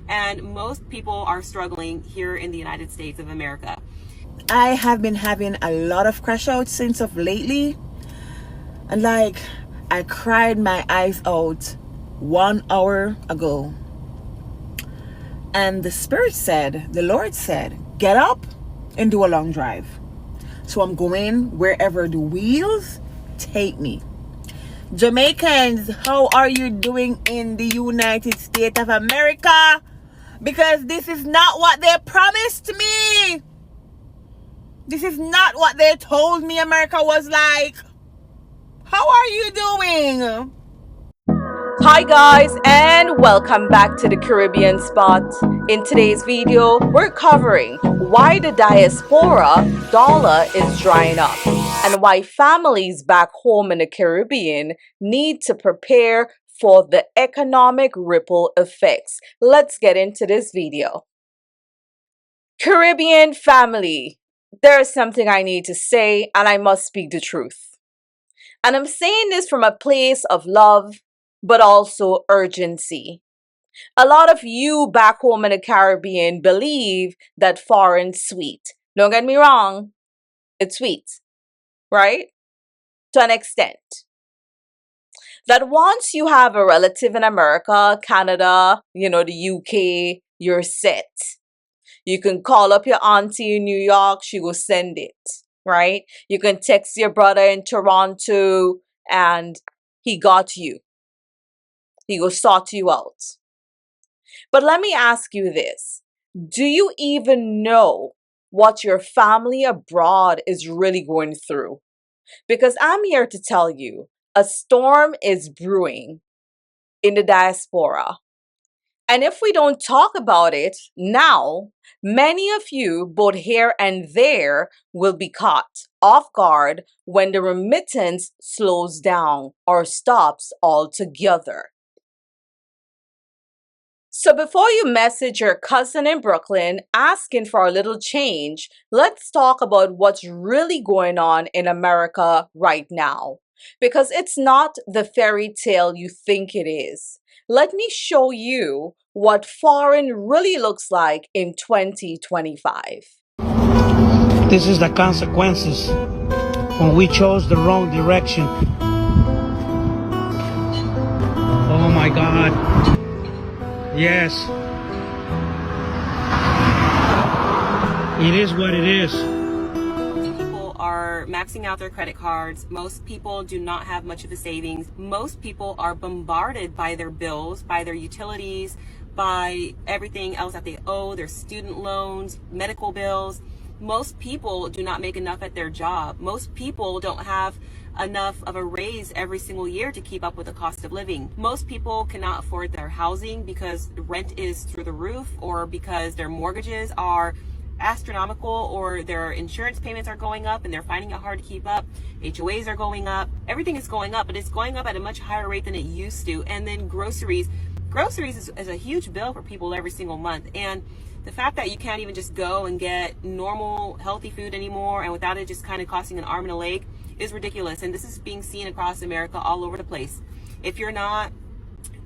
And most people are struggling here in the United States of America. I have been having a lot of crash outs since of lately. And like, I cried my eyes out 1 hour ago. And the Lord said, get up and do a long drive. So I'm going wherever the wheels take me. Jamaicans, how are you doing in the United States of America? Because this is not what they promised me. This is not what they told me America was like. How are you doing? Hi guys, and welcome back to the Caribbean Spot. In today's video, we're covering why the diaspora dollar is drying up and why families back home in the Caribbean need to prepare for the economic ripple effects. Let's get into this video. Caribbean family, there's something I need to say, and I must speak the truth. And I'm saying this from a place of love, but also urgency. A lot of you back home in the Caribbean believe that foreign's sweet. Don't get me wrong, it's sweet, right? To an extent. That once you have a relative in America, Canada, the UK, you're set. You can call up your auntie in New York, she will send it, right? You can text your brother in Toronto and he got you. He will sort you out. But let me ask you this. Do you even know what your family abroad is really going through? Because I'm here to tell you, a storm is brewing in the diaspora. And if we don't talk about it now, many of you, both here and there, will be caught off guard when the remittance slows down or stops altogether. So before you message your cousin in Brooklyn asking for a little change, let's talk about what's really going on in America right now. Because it's not the fairy tale you think it is. Let me show you what foreign really looks like in 2025. This is the consequences when we chose the wrong direction. Oh my God. Yes. It is what it is. People are maxing out their credit cards. Most people do not have much of a savings. Most people are bombarded by their bills, by their utilities, by everything else that they owe, their student loans, medical bills. Most people do not make enough at their job. Most people don't have enough of a raise every single year to keep up with the cost of living. Most people cannot afford their housing because rent is through the roof, or because their mortgages are astronomical, or their insurance payments are going up and they're finding it hard to keep up. HOAs are going up. Everything is going up, but it's going up at a much higher rate than it used to. And then groceries is a huge bill for people every single month. And the fact that you can't even just go and get normal healthy food anymore, and without it just kind of costing an arm and a leg, is ridiculous. And this is being seen across America all over the place. If you're not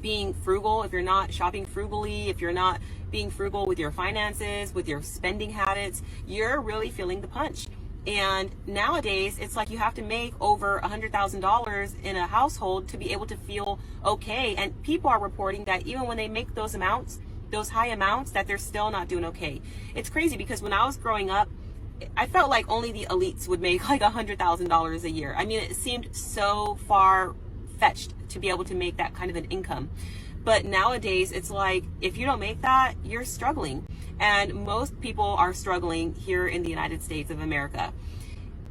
being frugal, if you're not shopping frugally, if you're not being frugal with your finances, with your spending habits, you're really feeling the punch. And nowadays, it's like you have to make over $100,000 in a household to be able to feel okay. And people are reporting that even when they make those amounts, those high amounts, that they're still not doing okay. It's crazy because when I was growing up, I felt like only the elites would make like $100,000 a year. I mean, it seemed so far-fetched to be able to make that kind of an income. But nowadays, it's like, if you don't make that, you're struggling. And most people are struggling here in the United States of America.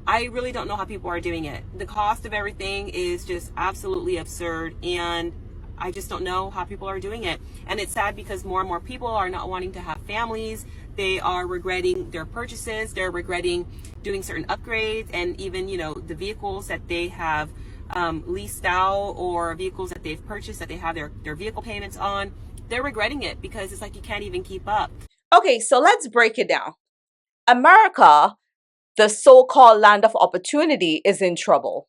I really don't know how people are doing it. The cost of everything is just absolutely absurd, and I just don't know how people are doing it. And it's sad because more and more people are not wanting to have families. They are regretting their purchases. They're regretting doing certain upgrades, and even, the vehicles that they have leased out, or vehicles that they've purchased that they have their vehicle payments on. They're regretting it because it's like you can't even keep up. Okay, so let's break it down. America, the so-called land of opportunity, is in trouble.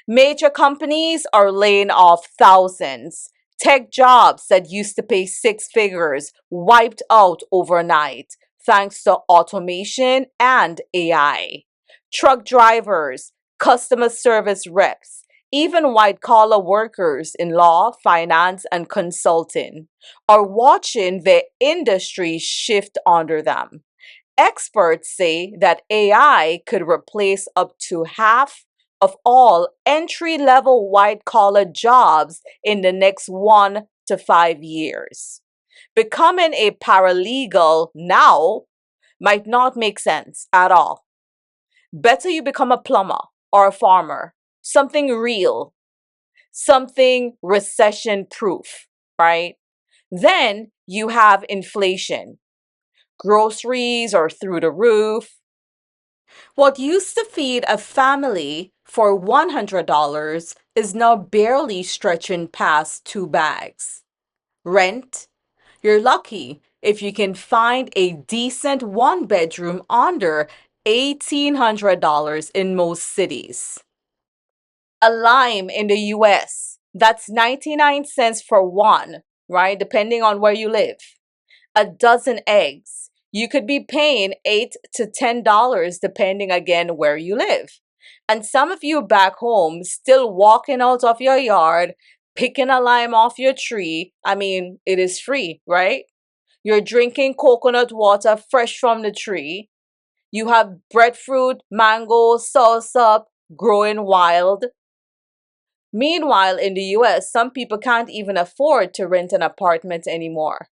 Major companies are laying off thousands. Tech jobs that used to pay six figures wiped out overnight thanks to automation and AI. Truck drivers, customer service reps, even white collar workers in law, finance, and consulting are watching their industry shift under them. Experts say that AI could replace up to half of all entry level white collar jobs in the next 1 to 5 years. Becoming a paralegal now might not make sense at all. Better you become a plumber or a farmer, something real, something recession proof, right? Then you have inflation. Groceries are through the roof. What used to feed a family for $100 is now barely stretching past 2 bags. Rent? You're lucky if you can find a decent one-bedroom under $1,800 in most cities. A lime in the US, that's 99 cents for one, right? Depending on where you live. A dozen eggs, you could be paying $8 to $10 depending again where you live. And some of you back home still walking out of your yard, picking a lime off your tree. I mean, it is free, right? You're drinking coconut water fresh from the tree. You have breadfruit, mango, salsa growing wild. Meanwhile, in the US, some people can't even afford to rent an apartment anymore.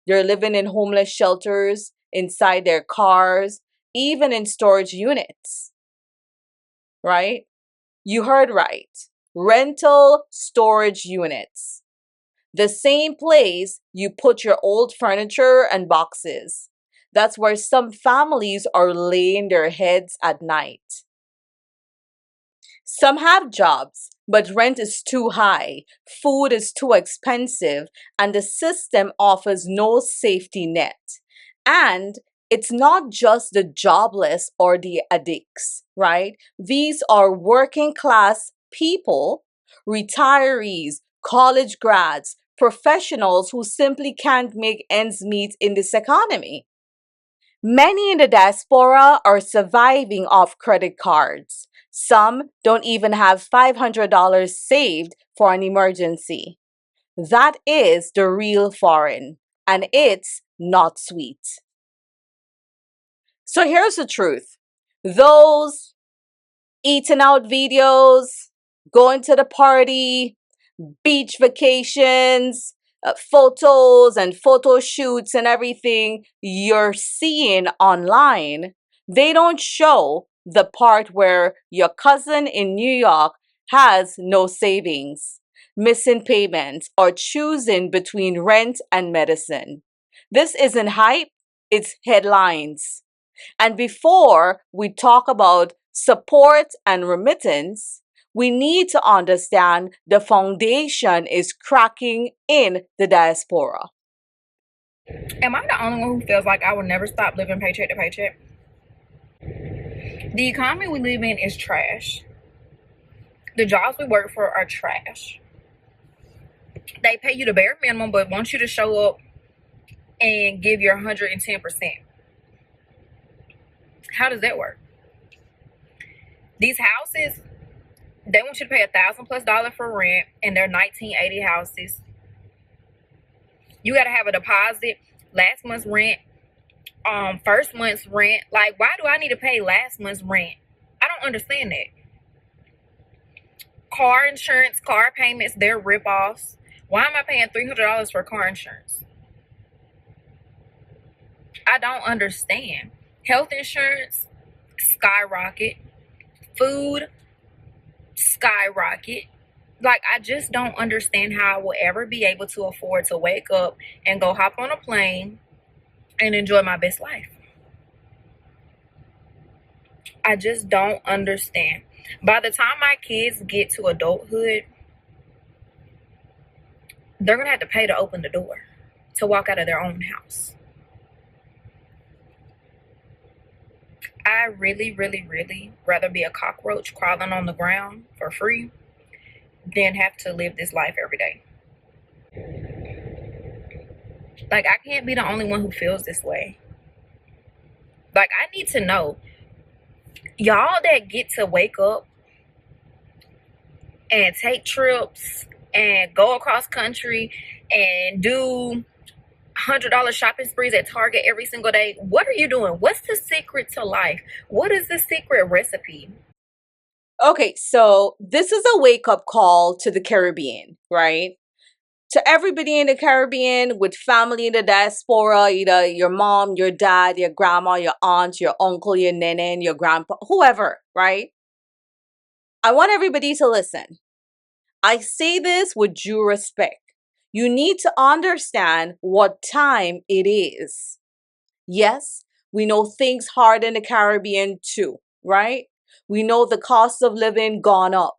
They're living in homeless shelters, inside their cars, even in storage units. Right? You heard right. Rental storage units. The same place you put your old furniture and boxes. That's where some families are laying their heads at night. Some have jobs, but rent is too high, food is too expensive, and the system offers no safety net. And it's not just the jobless or the addicts, right? These are working class people, retirees, college grads, professionals who simply can't make ends meet in this economy. Many in the diaspora are surviving off credit cards. Some don't even have $500 saved for an emergency. That is the real foreign, and it's not sweet. So here's the truth. Those eating out videos, going to the party, beach vacations, photos and photo shoots and everything you're seeing online, they don't show the part where your cousin in New York has no savings, missing payments, or choosing between rent and medicine. This isn't hype, it's headlines. And before we talk about support and remittance, we need to understand the foundation is cracking in the diaspora. Am I the only one who feels like I will never stop living paycheck to paycheck? The economy we live in is trash. The jobs we work for are trash. They pay you the bare minimum, but want you to show up and give your 110%. How does that work? These houses, they want you to pay $1,000+ for rent, and they're 1980 houses. You got to have a deposit, last month's rent, first month's rent. Like, why do I need to pay last month's rent? I don't understand that. Car insurance, car payments, they're ripoffs. Why am I paying $300 for car insurance? I don't understand. Health insurance, skyrocket. Food, skyrocket. Like, I just don't understand how I will ever be able to afford to wake up and go hop on a plane and enjoy my best life. I just don't understand. By the time my kids get to adulthood, they're going to have to pay to open the door to walk out of their own house. I really, really, really rather be a cockroach crawling on the ground for free than have to live this life every day. Like, I can't be the only one who feels this way. Like, I need to know, y'all that get to wake up and take trips and go across country and do $100 shopping sprees at Target every single day. What are you doing? What's the secret to life? What is the secret recipe? Okay, so this is a wake-up call to the Caribbean, right? To everybody in the Caribbean with family in the diaspora, either your mom, your dad, your grandma, your aunt, your uncle, your nene, your grandpa, whoever, right? I want everybody to listen. I say this with due respect. You need to understand what time it is. Yes, we know things hard in the Caribbean too, right? We know the cost of living gone up.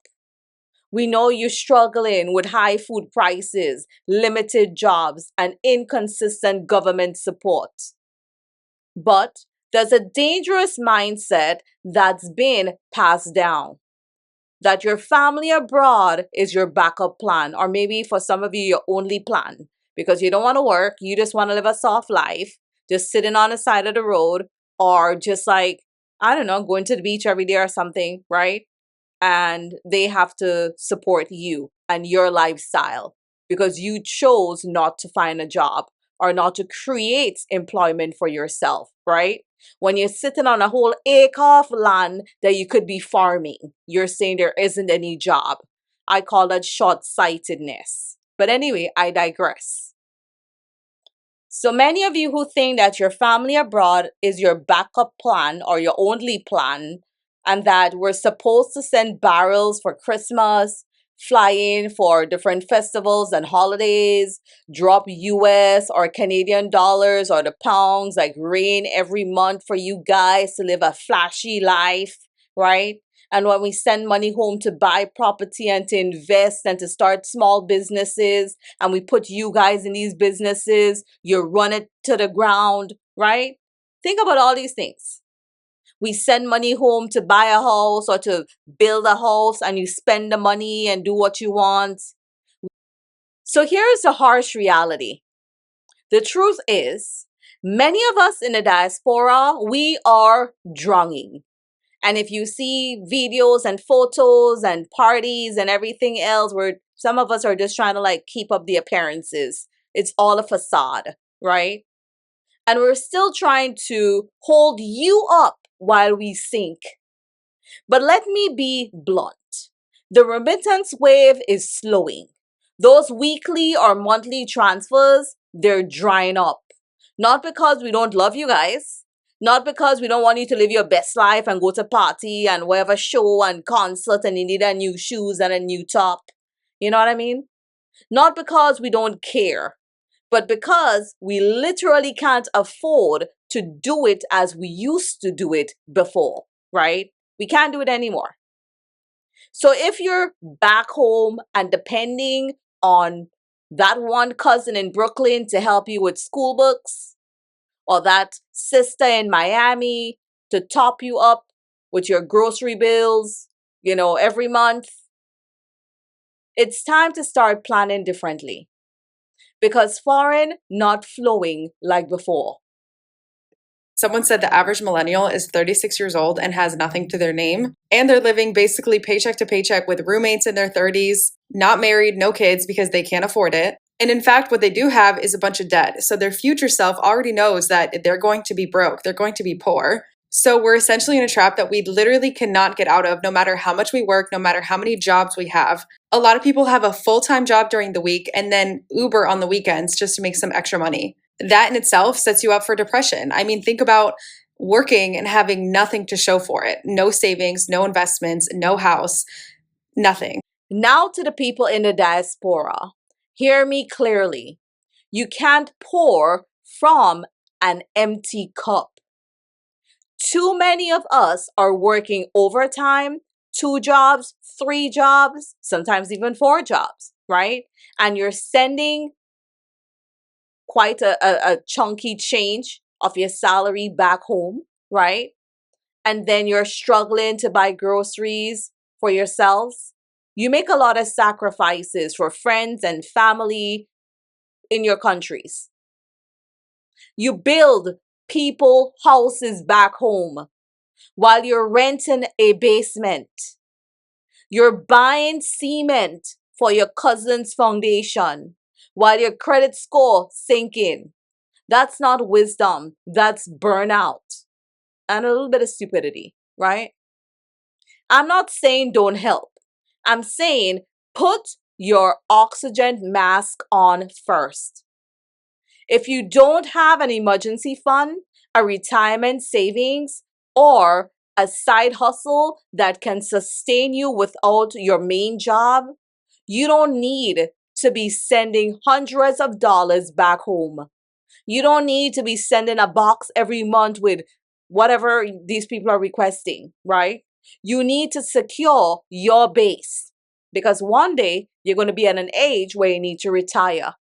We know you're struggling with high food prices, limited jobs, and inconsistent government support. But there's a dangerous mindset that's been passed down. That your family abroad is your backup plan, or maybe for some of you, your only plan, because you don't want to work, you just want to live a soft life, just sitting on the side of the road, or just like, I don't know, going to the beach every day or something, right? And they have to support you and your lifestyle because you chose not to find a job or not to create employment for yourself, right? When you're sitting on a whole acre of land that you could be farming, you're saying there isn't any job. I call that short-sightedness. But anyway, I digress. So many of you who think that your family abroad is your backup plan or your only plan, and that we're supposed to send barrels for Christmas, fly in for different festivals and holidays, drop US or Canadian dollars or the pounds like rain every month for you guys to live a flashy life, right? And when we send money home to buy property and to invest and to start small businesses, and we put you guys in these businesses, you run it to the ground, right? Think about all these things. We send money home to buy a house or to build a house, and you spend the money and do what you want. So here's the harsh reality. The truth is, many of us in the diaspora, we are drowning. And if you see videos and photos and parties and everything else, where some of us are just trying to like keep up the appearances, it's all a facade, right? And we're still trying to hold you up while we sink. But let me be blunt. The remittance wave is slowing. Those weekly or monthly transfers, they're drying up. Not because we don't love you guys. Not because we don't want you to live your best life and go to party and whatever show and concert and you need a new shoes and a new top. You know what I mean? Not because we don't care, but because we literally can't afford to do it as we used to do it before, right? We can't do it anymore. So if you're back home and depending on that one cousin in Brooklyn to help you with school books, or that sister in Miami to top you up with your grocery bills, every month, it's time to start planning differently. Because foreign not flowing like before. Someone said the average millennial is 36 years old and has nothing to their name. And they're living basically paycheck to paycheck with roommates in their 30s, not married, no kids because they can't afford it. And in fact, what they do have is a bunch of debt. So their future self already knows that they're going to be broke. They're going to be poor. So we're essentially in a trap that we literally cannot get out of no matter how much we work, no matter how many jobs we have. A lot of people have a full-time job during the week and then Uber on the weekends just to make some extra money. That in itself sets you up for depression. I mean, think about working and having nothing to show for it. No savings, no investments, no house, nothing. Now to the people in the diaspora, hear me clearly. You can't pour from an empty cup. Too many of us are working overtime, 2 jobs, 3 jobs, sometimes even 4 jobs, right? And you're sending quite a chunky change of your salary back home, right? And then you're struggling to buy groceries for yourselves. You make a lot of sacrifices for friends and family in your countries. You build people houses back home while you're renting a basement. You're buying cement for your cousin's foundation while your credit score sinking. That's not wisdom. That's burnout and a little bit of stupidity, right? I'm not saying don't help. I'm saying put your oxygen mask on first. If you don't have an emergency fund, a retirement savings, or a side hustle that can sustain you without your main job, you don't need to be sending hundreds of dollars back home. You don't need to be sending a box every month with whatever these people are requesting, right? You need to secure your base because one day you're going to be at an age where you need to retire,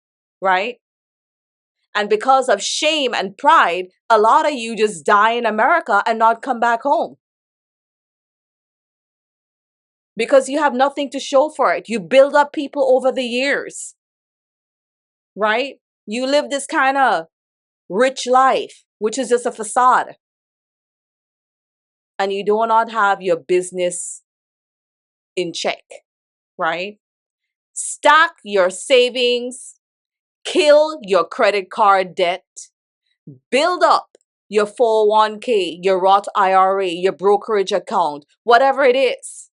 right? And because of shame and pride, a lot of you just die in America and not come back home. Because you have nothing to show for it. You build up people over the years, right? You live this kind of rich life, which is just a facade. And you do not have your business in check, right? Stack your savings, kill your credit card debt, build up your 401k, your Roth IRA, your brokerage account, whatever it is.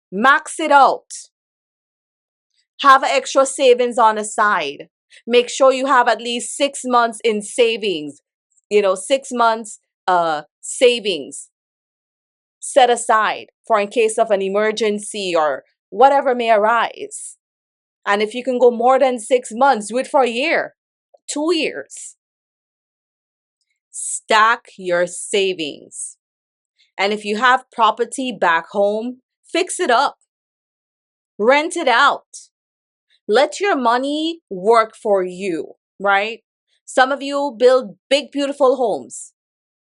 Max it out. Have extra savings on the side. Make sure you have at least 6 months in savings. 6 months savings set aside for in case of an emergency or whatever may arise. And if you can go more than 6 months, do it for a year, 2 years. Stack your savings. And if you have property back home, fix it up. Rent it out. Let your money work for you, right? Some of you build big, beautiful homes,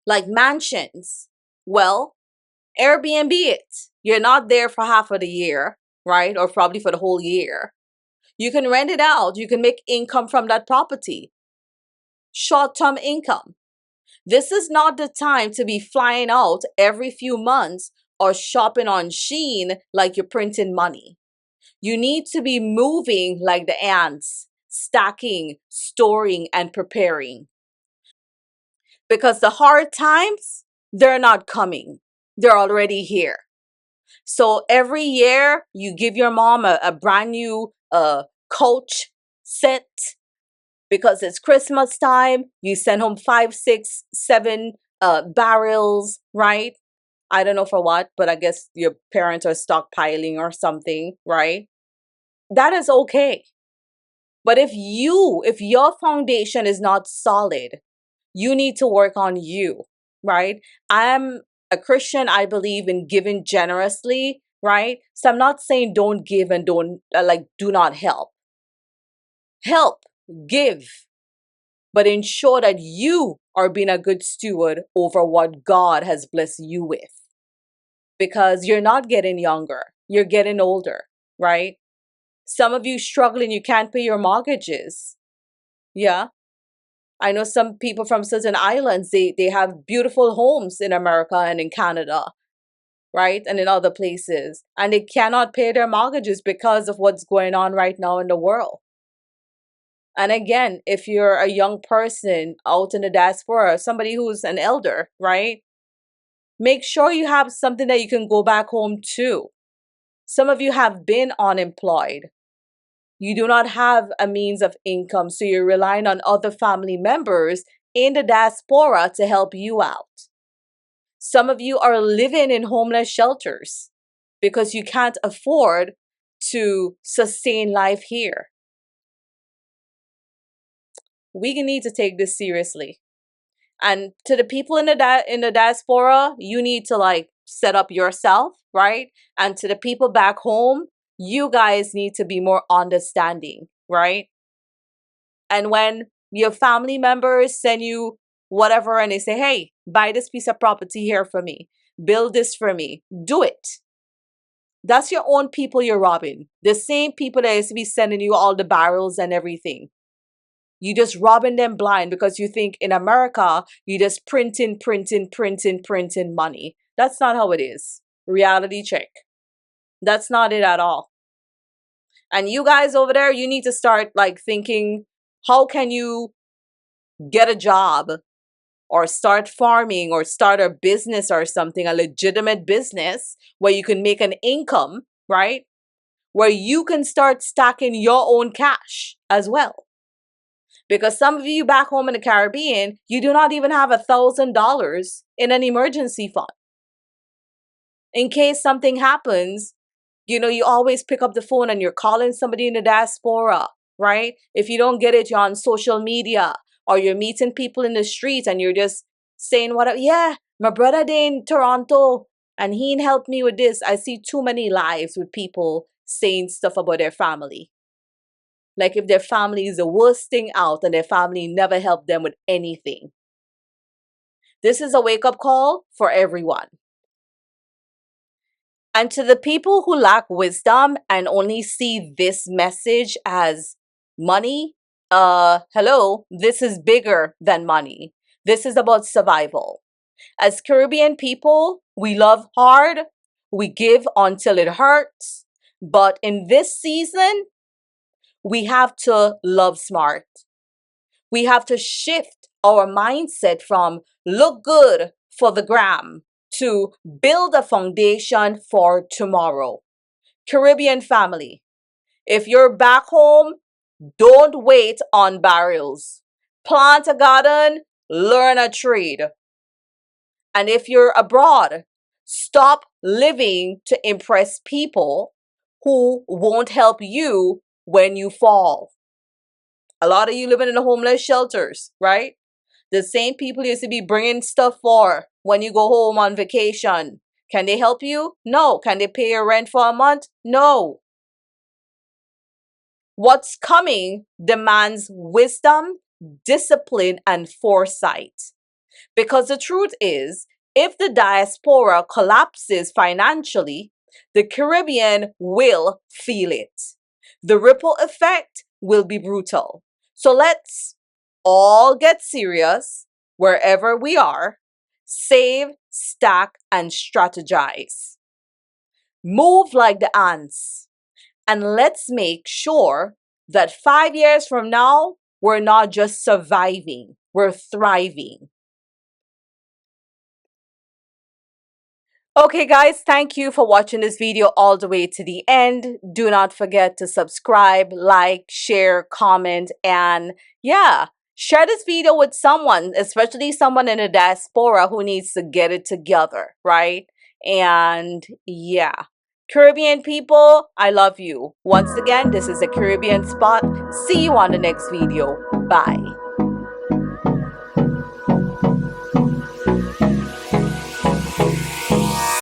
like mansions. Well, Airbnb it. You're not there for half of the year, right? Or probably for the whole year. You can rent it out. You can make income from that property. Short-term income. This is not the time to be flying out every few months or shopping on Shein like you're printing money. You need to be moving like the ants, stacking, storing, and preparing. Because the hard times, they're not coming. They're already here. So every year, you give your mom a brand new Coach set because it's Christmas time. You send home 5, 6, 7 barrels, right? I don't know for what, but I guess your parents are stockpiling or something, right? That is okay. But if your foundation is not solid, you need to work on you, right? I'm a Christian. I believe in giving generously, right? So I'm not saying don't give and don't do not help. Help, give, but ensure that you are being a good steward over what God has blessed you with. Because you're not getting younger, you're getting older, right? Some of you struggling, you can't pay your mortgages. Yeah. I know some people from certain islands, they have beautiful homes in America and in Canada, right? And in other places. And they cannot pay their mortgages because of what's going on right now in the world. And again, if you're a young person out in the diaspora, somebody who's an elder, right? Make sure you have something that you can go back home to. Some of you have been unemployed. You do not have a means of income, so you're relying on other family members in the diaspora to help you out. Some of you are living in homeless shelters because you can't afford to sustain life here. We need to take this seriously. And to the people in the diaspora, you need to set up yourself, right? And to the people back home, you guys need to be more understanding, right? And when your family members send you whatever and they say, hey, buy this piece of property here for me, build this for me, do it. That's your own people you're robbing. The same people that used to be sending you all the barrels and everything. You just robbing them blind because you think in America, you just printing money. That's not how it is. Reality check. That's not it at all. And you guys over there, you need to start like thinking, how can you get a job or start farming or start a business or something, a legitimate business where you can make an income, right? Where you can start stacking your own cash as well. Because some of you back home in the Caribbean, you do not even have $1,000 in an emergency fund. In case something happens, you know, you always pick up the phone and you're calling somebody in the diaspora, right? If you don't get it, you're on social media or you're meeting people in the streets and you're just saying, yeah, my brother in Toronto and he helped me with this. I see too many lives with people saying stuff about their family. Like if their family is the worst thing out and their family never helped them with anything. This is a wake-up call for everyone. And to the people who lack wisdom and only see this message as money, hello, this is bigger than money. This is about survival. As Caribbean people, we love hard, we give until it hurts, but in this season, we have to love smart. We have to shift our mindset from look good for the gram to build a foundation for tomorrow. Caribbean family, if you're back home, don't wait on barrels. Plant a garden, learn a trade. And if you're abroad, stop living to impress people who won't help you when you fall. A lot of you living in the homeless shelters, right? The same people you used to be bringing stuff for when you go home on vacation. Can they help you? No. Can they pay your rent for a month? No. What's coming demands wisdom, discipline, and foresight. Because the truth is, if the diaspora collapses financially, the Caribbean will feel it. The ripple effect will be brutal. So let's all get serious wherever we are, save, stack, and strategize. Move like the ants, and let's make sure that 5 years from now, we're not just surviving, we're thriving. Okay guys, thank you for watching this video all the way to the end. Do not forget to subscribe, like, share, comment, and yeah, share this video with someone, especially someone in the diaspora who needs to get it together, right? And yeah, Caribbean people, I love you. Once again, this is the Caribbean Spot. See you on the next video. Bye.